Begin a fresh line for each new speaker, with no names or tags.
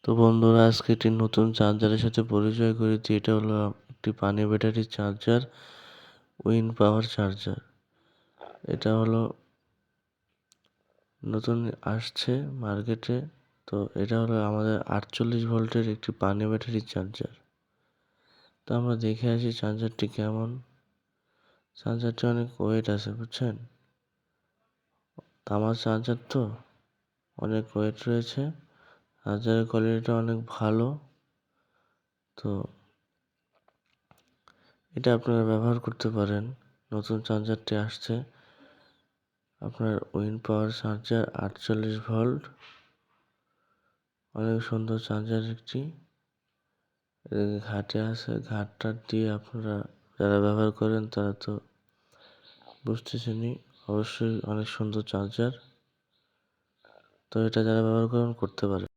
তো বন্ধুরা, আজকে একটি নতুন চার্জারের সাথে পরিচয় করে দিই। এটা হলো একটি পানি ব্যাটারি চার্জার, উইন্ড পাওয়ার চার্জার। এটা হলো নতুন আসছে মার্কেটে। তো এটা হলো আমাদের 48 ভোল্টের একটি পানি ব্যাটারি চার্জার। তো আমরা দেখে আসি চার্জারটি কেমন। চার্জারটি অনেক ওয়েট আছে, বুঝছেন। তামার চার্জার তো অনেক ওয়েট রয়েছে। চার্জারের কোয়ালিটিটা অনেক ভালো। তো এটা আপনারা ব্যবহার করতে পারেন। নতুন চার্জারটি আসছে আপনার উইন্ড পাওয়ার চার্জার 48 ভোল্ট, অনেক সুন্দর চার্জার একটি। এদিকে ঘাটে আছে, ঘাটটা দিয়ে আপনারা যারা ব্যবহার করেন তারা তো বুঝতেছেনই, অবশ্যই অনেক সুন্দর চার্জার। তো এটা যারা ব্যবহার করেন করতে পারেন।